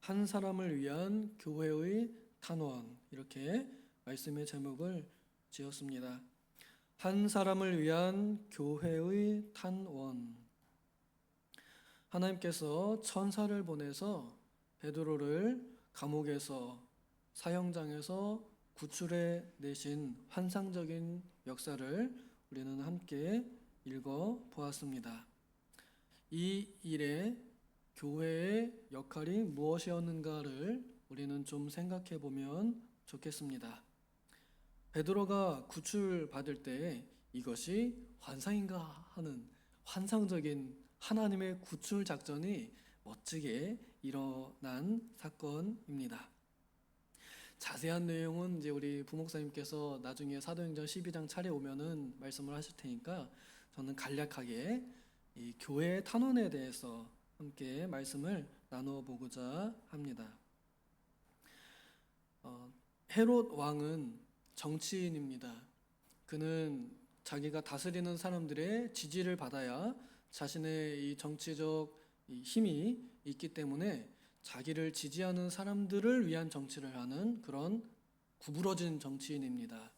한 사람을 위한 교회의 탄원, 이렇게 말씀의 제목을 지었습니다. 한 사람을 위한 교회의 탄원. 하나님께서 천사를 보내서 베드로를 감옥에서, 사형장에서 구출해 내신 환상적인 역사를 우리는 함께 읽어 보았습니다. 이 일에 교회의 역할이 무엇이었는가를 우리는 좀 생각해 보면 좋겠습니다. 베드로가 구출받을 때 이것이 환상인가 하는 환상적인 하나님의 구출 작전이 멋지게 일어난 사건입니다. 자세한 내용은 이제 우리 부목사님께서 나중에 사도행전 12장 차례 오면은 말씀을 하실 테니까 저는 간략하게 이 교회 탄원에 대해서 함께 말씀을 나누어 보고자 합니다. 헤롯 왕은 정치인입니다. 그는 자기가 다스리는 사람들의 지지를 받아야 자신의 이 정치적 힘이 있기 때문에 자기를 지지하는 사람들을 위한 정치를 하는 그런 구부러진 정치인입니다.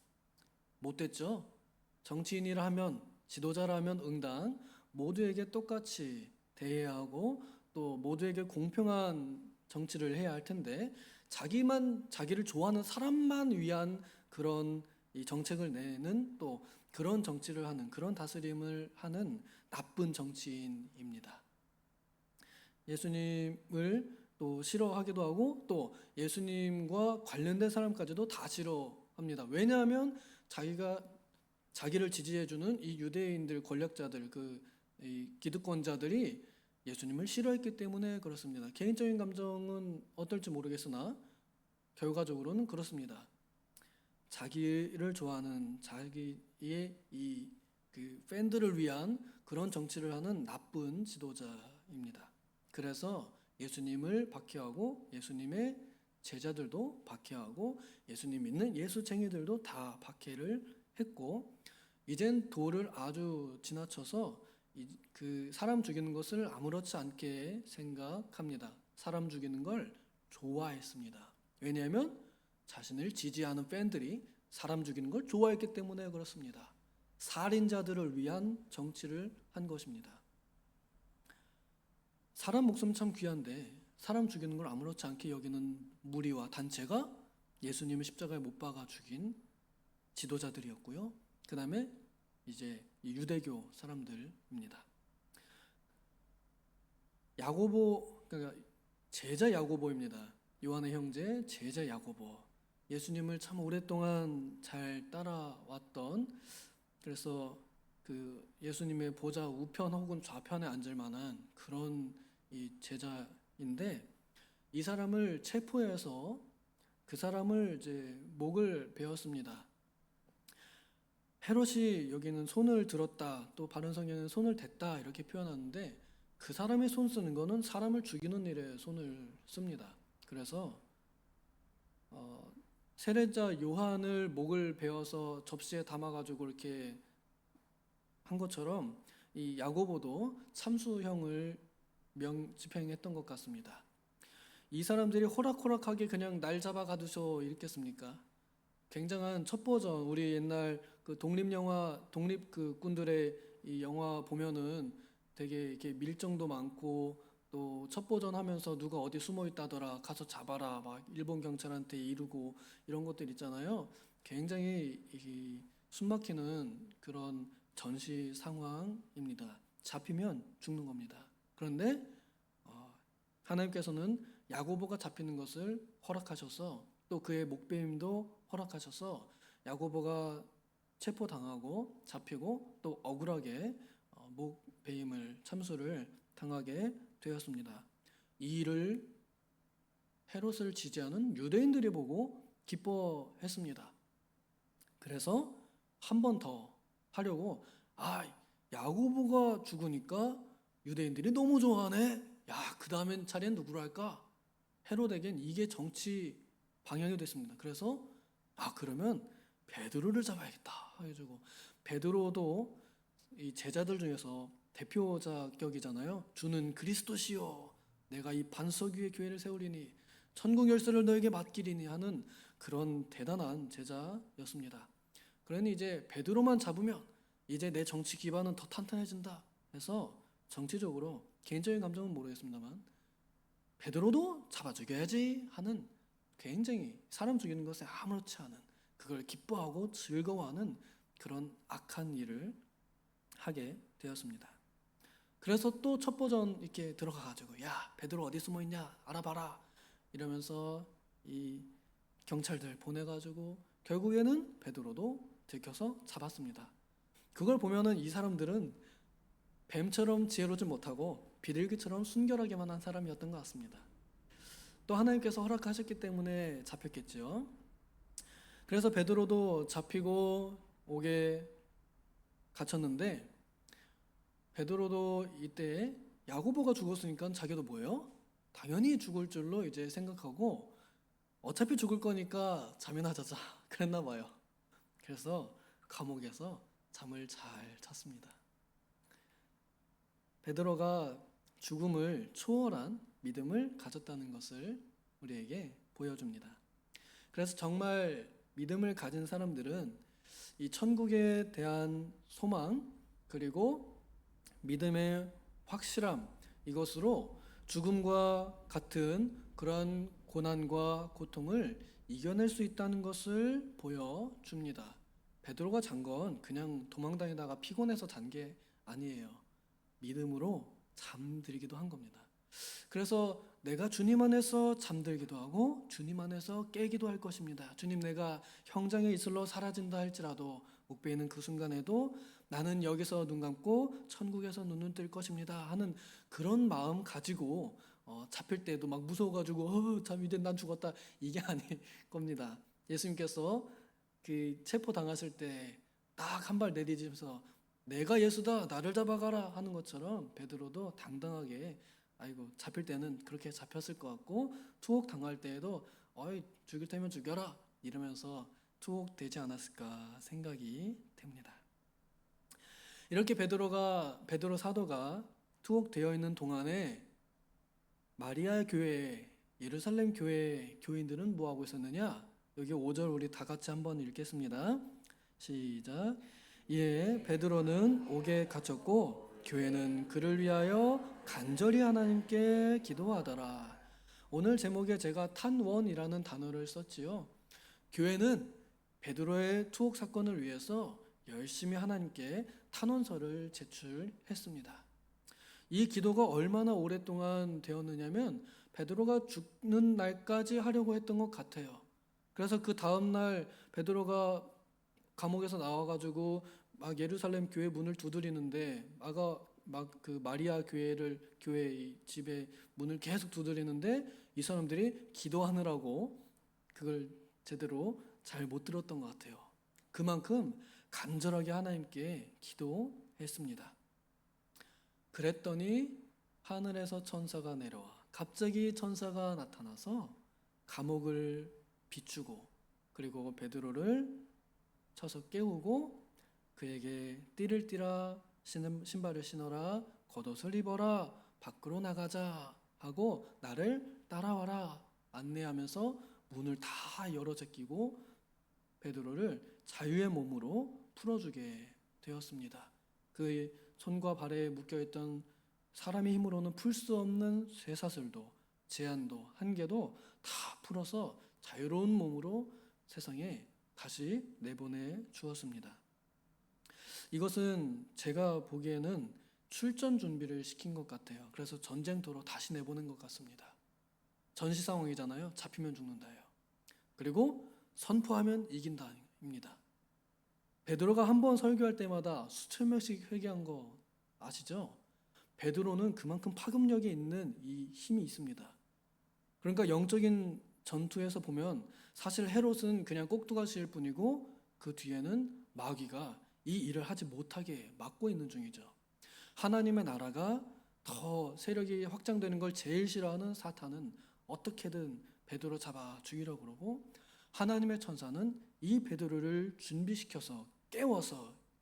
못됐죠? 정치인이라 하면, 지도자라 하면 응당 모두에게 똑같이 대해야 하고 또 모두에게 공평한 정치를 해야 할 텐데, 자기를 좋아하는 사람만 위한 그런 이 정책을 내는, 또 그런 정치를 하는, 그런 다스림을 하는 나쁜 정치인입니다. 예수님을 또 싫어하기도 하고 또 예수님과 관련된 사람까지도 다 싫어합니다. 왜냐하면 자기를 지지해주는 이 유대인들, 권력자들, 이 기득권자들이 예수님을 싫어했기 때문에 그렇습니다. 개인적인 감정은 어떨지 모르겠으나 결과적으로는 그렇습니다. 자기를 좋아하는 자기의 팬들을 위한 그런 정치를 하는 나쁜 지도자입니다. 그래서 예수님을 박해하고 예수님의 제자들도 박해하고 예수님 믿는 예수쟁이들도 다 박해를 했고, 이젠 도를 아주 지나쳐서 그 사람 죽이는 것을 아무렇지 않게 생각합니다. 사람 죽이는 걸 좋아했습니다. 왜냐하면 자신을 지지하는 팬들이 사람 죽이는 걸 좋아했기 때문에 그렇습니다. 살인자들을 위한 정치를 한 것입니다. 사람 목숨 참 귀한데 사람 죽이는 걸 아무렇지 않게 여기는 무리와 단체가 예수님을 십자가에 못 박아 죽인 지도자들이었고요. 그 다음에 이제 유대교 사람들입니다. 야고보, 그러니까 제자 야고보입니다. 요한의 형제 제자 야고보. 예수님을 참 오랫동안 잘 따라왔던, 그래서 그 예수님의 보좌 우편 혹은 좌편에 앉을 만한 그런 이 제자인데, 이 사람을 체포해서 그 사람을 이제 목을 베었습니다. 헤롯이 여기는 손을 들었다, 또 바른 성경에는 손을 댔다 이렇게 표현하는데, 그 사람이 손 쓰는 거는 사람을 죽이는 일에 손을 씁니다. 그래서 세례자 요한을 목을 베어서 접시에 담아가지고 이렇게 한 것처럼 이 야고보도 참수형을 집행했던 것 같습니다. 이 사람들이 호락호락하게 그냥 날 잡아 가두셔 있겠습니까? 굉장한 첫 버전, 우리 옛날 그 독립영화, 독립 이 영화 보면은 되게 이렇게 밀정도 많고, 또 첫 버전 하면서 누가 어디 숨어 있다더라, 가서 잡아라, 막 일본 경찰한테 이르고 이런 것들 있잖아요. 굉장히 숨막히는 그런 전시 상황입니다. 잡히면 죽는 겁니다. 그런데 하나님께서는 야고보가 잡히는 것을 허락하셔서, 또 그의 목베임도 허락하셔서 야고보가 체포당하고 잡히고 또 억울하게 목베임을 참수를 당하게 되었습니다. 이 일을 헤롯을 지지하는 유대인들이 보고 기뻐했습니다. 그래서 한 번 더 하려고, 야고보가 죽으니까 유대인들이 너무 좋아하네. 그 다음엔 차례는 누구로 할까? 헤롯에겐 이게 정치 방향이 됐습니다. 그래서 그러면 베드로를 잡아야겠다 해가지고, 베드로도 이 제자들 중에서 대표자격이잖아요. 주는 그리스도시요, 내가 이 반석 위에 교회를 세우리니 천국 열쇠를 너에게 맡기리니 하는 그런 대단한 제자였습니다. 그러니 이제 베드로만 잡으면 이제 내 정치 기반은 더 탄탄해진다 해서 정치적으로 개인적인 감정은 모르겠습니다만 베드로도 잡아 죽여야지 하는 굉장히 사람 죽이는 것에 아무렇지 않은 그걸 기뻐하고 즐거워하는 그런 악한 일을 하게 되었습니다. 그래서 또 첫 버전 이렇게 들어가가지고 야 베드로 어디 숨어 있냐 알아봐라 이러면서 이 경찰들 보내가지고 결국에는 베드로도 들켜서 잡았습니다. 그걸 보면은 이 사람들은 뱀처럼 지혜롭지 못하고 비둘기처럼 순결하게만 한 사람이었던 것 같습니다. 또 하나님께서 허락하셨기 때문에 잡혔겠죠. 그래서 베드로도 잡히고 옥에 갇혔는데 베드로도 이때 야고보가 죽었으니까 자기도 뭐예요? 당연히 죽을 줄로 이제 생각하고 어차피 죽을 거니까 잠이나 자자 그랬나 봐요. 그래서 감옥에서 잠을 잘 잤습니다. 베드로가 죽음을 초월한 믿음을 가졌다는 것을 우리에게 보여줍니다. 그래서 정말 믿음을 가진 사람들은 이 천국에 대한 소망 그리고 믿음의 확실함 이것으로 죽음과 같은 그런 고난과 고통을 이겨낼 수 있다는 것을 보여줍니다. 베드로가 잔 건 그냥 도망다니다가 피곤해서 잔 게 아니에요. 믿음으로 잠들기도 한 겁니다. 그래서 내가 주님 안에서 잠들기도 하고 주님 안에서 깨기도 할 것입니다. 주님 내가 형장의 이슬로 사라진다 할지라도 목베이는 그 순간에도 나는 여기서 눈 감고 천국에서 눈을 뜰 것입니다 하는 그런 마음 가지고 잡힐 때도 막 무서워가지고 참 이제 난 죽었다 이게 아닐 겁니다. 예수님께서 그 체포 당하실 때 딱 한 발 내디디면서 내가 예수다 나를 잡아가라 하는 것처럼 베드로도 당당하게 아이고 잡힐 때는 그렇게 잡혔을 것 같고 투옥 당할 때에도 어이 죽일 테면 죽여라 이러면서 투옥되지 않았을까 생각이 됩니다. 이렇게 베드로 사도가 투옥되어 있는 동안에 마리아 교회 예루살렘 교회 교인들은 뭐 하고 있었느냐? 여기 5절 우리 다 같이 한번 읽겠습니다. 시작. 이에 베드로는 옥에 갇혔고 교회는 그를 위하여 간절히 하나님께 기도하더라. 오늘 제목에 제가 탄원이라는 단어를 썼지요. 교회는 베드로의 투옥 사건을 위해서 열심히 하나님께 탄원서를 제출했습니다. 이 기도가 얼마나 오랫동안 되었느냐면 베드로가 죽는 날까지 하려고 했던 것 같아요. 그래서 그 다음날 베드로가 감옥에서 나와가지고 막 예루살렘 교회 문을 두드리는데 막 그 마리아 교회 집에 문을 계속 두드리는데 이 사람들이 기도하느라고 그걸 제대로 잘 못 들었던 것 같아요. 그만큼 간절하게 하나님께 기도했습니다. 그랬더니 하늘에서 천사가 내려와 갑자기 천사가 나타나서 감옥을 비추고 그리고 베드로를 쳐서 깨우고 그에게 띠를 띠라 신발을 신어라 겉옷을 입어라 밖으로 나가자 하고 나를 따라와라 안내하면서 문을 다 열어 제끼고 베드로를 자유의 몸으로 풀어주게 되었습니다. 그의 손과 발에 묶여있던 사람의 힘으로는 풀 수 없는 쇠사슬도 제한도 한계도 다 풀어서 자유로운 몸으로 세상에 다시 내보내 주었습니다. 이것은 제가 보기에는 출전 준비를 시킨 것 같아요. 그래서 전쟁터로 다시 내보낸 것 같습니다. 전시 상황이잖아요. 잡히면 죽는다예요. 그리고 선포하면 이긴다입니다. 베드로가 한 번 설교할 때마다 수천 명씩 회개한 거 아시죠? 베드로는 그만큼 파급력이 있는 이 힘이 있습니다. 그러니까 영적인 전투에서 보면 사실 헤롯은 그냥 꼭두가시일 뿐이고 그 뒤에는 마귀가 이 일을 하지 못하게 막고 있는 중이죠. 하나님의 나라가 더 세력이 확장되는 걸 제일 싫어하는 사탄은 어떻게든 베드로 잡아 죽이려고 그러고 하나님의 천사는 이 베드로를 준비시켜서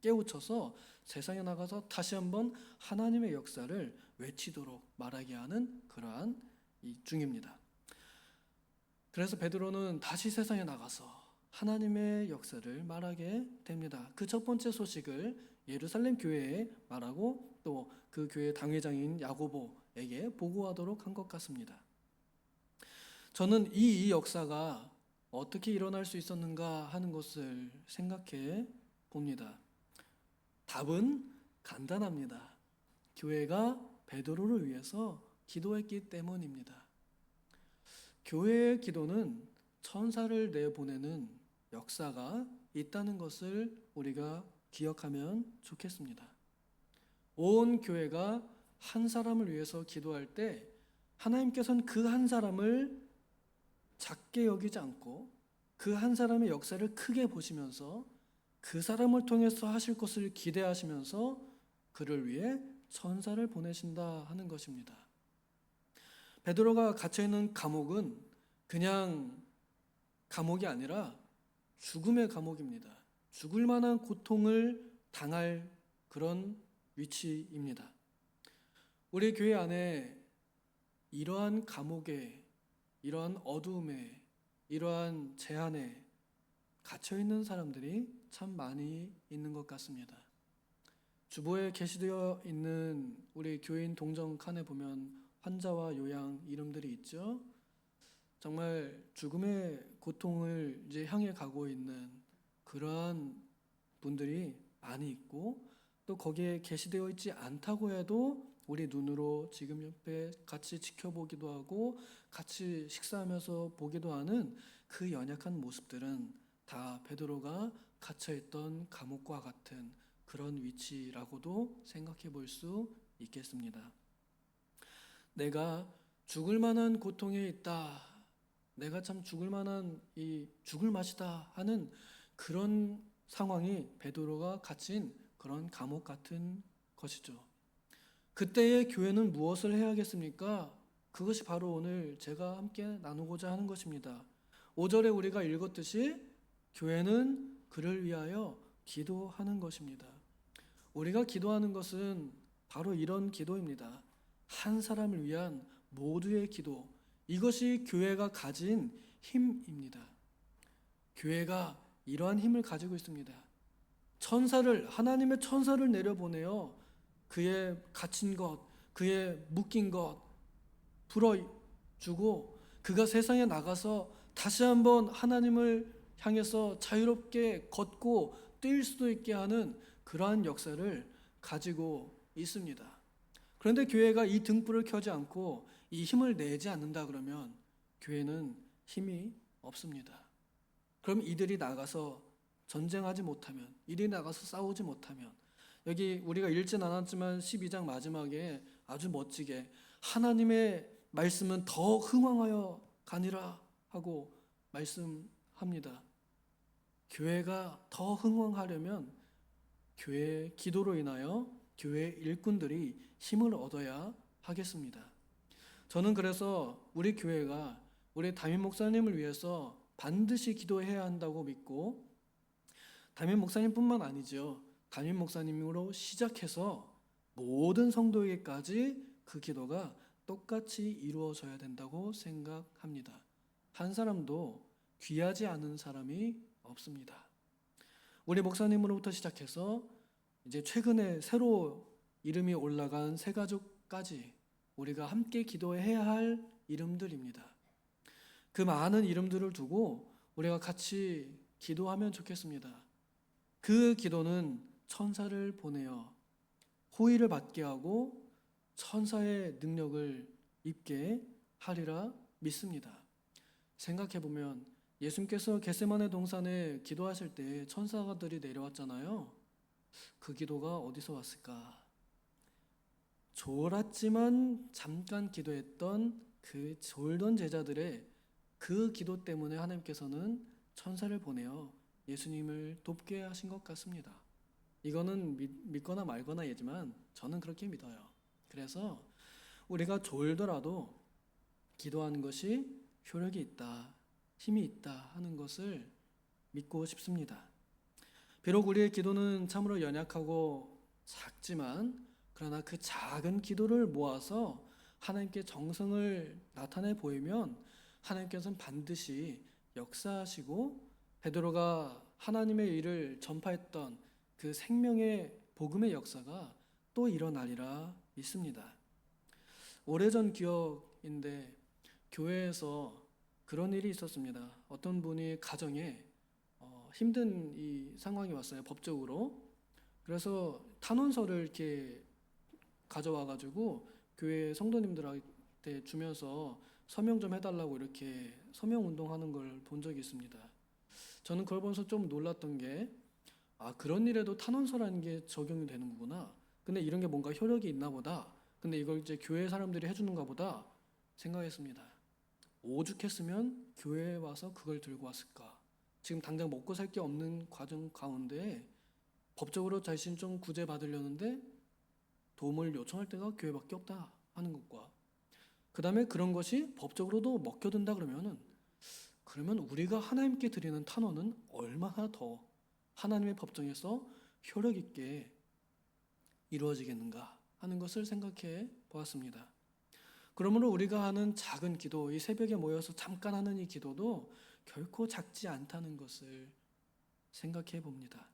깨우쳐서 세상에 나가서 다시 한번 하나님의 역사를 외치도록 말하게 하는 그러한 중입니다. 그래서 베드로는 다시 세상에 나가서 하나님의 역사를 말하게 됩니다. 그 첫 번째 소식을 예루살렘 교회에 말하고 또 그 교회 당회장인 야고보에게 보고하도록 한 것 같습니다. 저는 이 역사가 어떻게 일어날 수 있었는가 하는 것을 생각해 봅니다. 답은 간단합니다. 교회가 베드로를 위해서 기도했기 때문입니다. 교회의 기도는 천사를 내보내는 역사가 있다는 것을 우리가 기억하면 좋겠습니다. 온 교회가 한 사람을 위해서 기도할 때 하나님께서는 그 한 사람을 작게 여기지 않고 그 한 사람의 역사를 크게 보시면서 그 사람을 통해서 하실 것을 기대하시면서 그를 위해 천사를 보내신다 하는 것입니다. 베드로가 갇혀있는 감옥은 그냥 감옥이 아니라 죽음의 감옥입니다. 죽을 만한 고통을 당할 그런 위치입니다. 우리 교회 안에 이러한 감옥에, 이러한 어두움에, 이러한 제한에 갇혀있는 사람들이 참 많이 있는 것 같습니다. 주보에 게시되어 있는 우리 교인 동정 칸에 보면 환자와 요양 이름들이 있죠. 정말 죽음의 고통을 이제 향해 가고 있는 그러한 분들이 많이 있고 또 거기에 게시되어 있지 않다고 해도 우리 눈으로 지금 옆에 같이 지켜보기도 하고 같이 식사하면서 보기도 하는 그 연약한 모습들은 다 베드로가 갇혀있던 감옥과 같은 그런 위치라고도 생각해 볼 수 있겠습니다. 내가 죽을 만한 고통에 있다. 내가 참 죽을 만한 죽을 맛이다 하는 그런 상황이 베드로가 갇힌 그런 감옥 같은 것이죠. 그때의 교회는 무엇을 해야겠습니까? 그것이 바로 오늘 제가 함께 나누고자 하는 것입니다. 5절에 우리가 읽었듯이 교회는 그를 위하여 기도하는 것입니다. 우리가 기도하는 것은 바로 이런 기도입니다. 한 사람을 위한 모두의 기도. 이것이 교회가 가진 힘입니다. 교회가 이러한 힘을 가지고 있습니다. 하나님의 천사를 내려보내어 그의 갇힌 것, 그의 묶인 것 풀어주고 그가 세상에 나가서 다시 한번 하나님을 향해서 자유롭게 걷고 뛸 수도 있게 하는 그러한 역사를 가지고 있습니다. 그런데 교회가 이 등불을 켜지 않고 이 힘을 내지 않는다 그러면 교회는 힘이 없습니다. 그럼 이들이 나가서 전쟁하지 못하면, 이들이 나가서 싸우지 못하면, 여기 우리가 읽진 않았지만 12장 마지막에 아주 멋지게 하나님의 말씀은 더 흥왕하여 가니라 하고 말씀합니다. 교회가 더 흥왕하려면 교회의 기도로 인하여 교회 일꾼들이 힘을 얻어야 하겠습니다. 저는 그래서 우리 교회가 우리 담임 목사님을 위해서 반드시 기도해야 한다고 믿고 담임 목사님뿐만 아니죠. 담임 목사님으로 시작해서 모든 성도에게까지 그 기도가 똑같이 이루어져야 된다고 생각합니다. 한 사람도 귀하지 않은 사람이 없습니다. 우리 목사님으로부터 시작해서 이제 최근에 새로 이름이 올라간 새가족까지 우리가 함께 기도해야 할 이름들입니다. 그 많은 이름들을 두고 우리가 같이 기도하면 좋겠습니다. 그 기도는 천사를 보내어 호의를 받게 하고 천사의 능력을 입게 하리라 믿습니다. 생각해보면 예수님께서 겟세마네 동산에 기도하실 때 천사들이 내려왔잖아요. 그 기도가 어디서 왔을까? 졸았지만 잠깐 기도했던 그 졸던 제자들의 그 기도 때문에 하나님께서는 천사를 보내어 예수님을 돕게 하신 것 같습니다. 이거는 믿거나 말거나 얘지만 저는 그렇게 믿어요. 그래서 우리가 졸더라도 기도하는 것이 효력이 있다, 힘이 있다 하는 것을 믿고 싶습니다. 비록 우리의 기도는 참으로 연약하고 작지만 그러나 그 작은 기도를 모아서 하나님께 정성을 나타내 보이면 하나님께서는 반드시 역사하시고 베드로가 하나님의 일을 전파했던 그 생명의 복음의 역사가 또 일어나리라 믿습니다. 오래전 기억인데 교회에서 그런 일이 있었습니다. 어떤 분이 가정에 힘든 이 상황이 왔어요. 법적으로. 그래서 탄원서를 이렇게 가져와 가지고 교회 성도님들한테 주면서 서명 좀 해달라고 이렇게 서명 운동하는 걸 본 적이 있습니다. 저는 그걸 보면서 좀 놀랐던 게 그런 일에도 탄원서라는 게 적용이 되는 거구나. 근데 이런 게 뭔가 효력이 있나 보다. 근데 이걸 이제 교회 사람들이 해주는가 보다 생각했습니다. 오죽했으면 교회에 와서 그걸 들고 왔을까. 지금 당장 먹고 살 게 없는 과정 가운데 법적으로 자신 좀 구제받으려는데 도움을 요청할 때가 교회밖에 없다 하는 것과 그 다음에 그런 것이 법적으로도 먹혀든다 그러면 우리가 하나님께 드리는 탄원은 얼마나 더 하나님의 법정에서 효력 있게 이루어지겠는가 하는 것을 생각해 보았습니다. 그러므로 우리가 하는 작은 기도, 이 새벽에 모여서 잠깐 하는 이 기도도 결코 작지 않다는 것을 생각해 봅니다.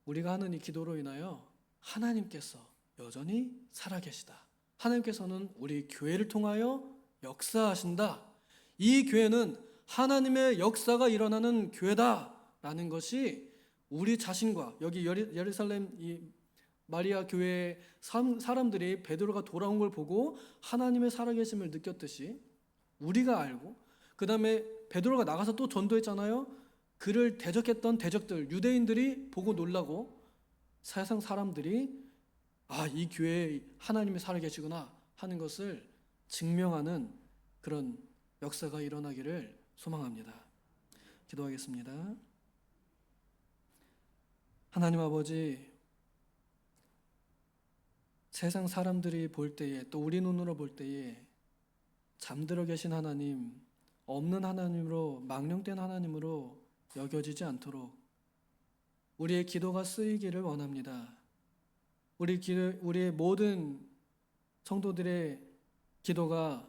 우리가 하는 이 기도로 인하여 하나님께서 여전히 살아계시다. 하나님께서는 우리 교회를 통하여 역사하신다. 이 교회는 하나님의 역사가 일어나는 교회다라는 것이 우리 자신과 여기 예루살렘 이 마리아 교회의 사람들이 베드로가 돌아온 걸 보고 하나님의 살아계심을 느꼈듯이 우리가 알고 그 다음에 베드로가 나가서 또 전도했잖아요. 그를 대적했던 대적들 유대인들이 보고 놀라고 세상 사람들이 이 교회에 하나님이 살아계시구나 하는 것을 증명하는 그런 역사가 일어나기를 소망합니다. 기도하겠습니다. 하나님 아버지, 세상 사람들이 볼 때에 또 우리 눈으로 볼 때에 잠들어 계신 하나님, 없는 하나님으로 망령된 하나님으로 여겨지지 않도록 우리의 기도가 쓰이기를 원합니다. 우리의 모든 성도들의 기도가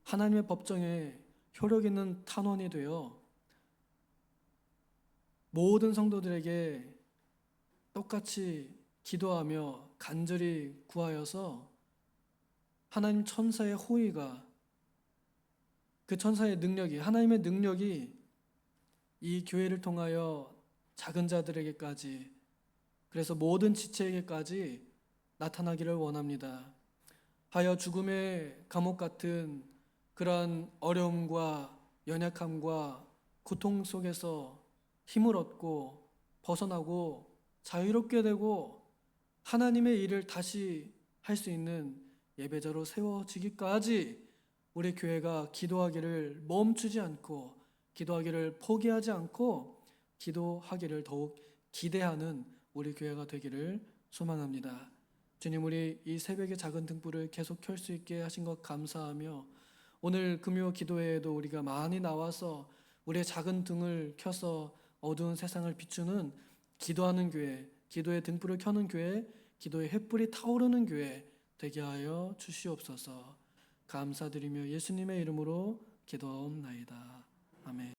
하나님의 법정에 효력 있는 탄원이 되어 모든 성도들에게 똑같이 기도하며 간절히 구하여서 하나님 천사의 호의가 그 천사의 능력이 하나님의 능력이 이 교회를 통하여 작은 자들에게까지 그래서 모든 지체에게까지 나타나기를 원합니다. 하여 죽음의 감옥 같은 그러한 어려움과 연약함과 고통 속에서 힘을 얻고 벗어나고 자유롭게 되고 하나님의 일을 다시 할 수 있는 예배자로 세워지기까지 우리 교회가 기도하기를 멈추지 않고 기도하기를 포기하지 않고 기도하기를 더욱 기대하는 우리 교회가 되기를 소망합니다. 주님, 우리 이 새벽의 작은 등불을 계속 켤 수 있게 하신 것 감사하며 오늘 금요 기도회에도 우리가 많이 나와서 우리의 작은 등을 켜서 어두운 세상을 비추는 기도하는 교회, 기도의 등불을 켜는 교회, 기도의 횃불이 타오르는 교회 되게 하여 주시옵소서. 감사드리며 예수님의 이름으로 기도하옵나이다. 아멘.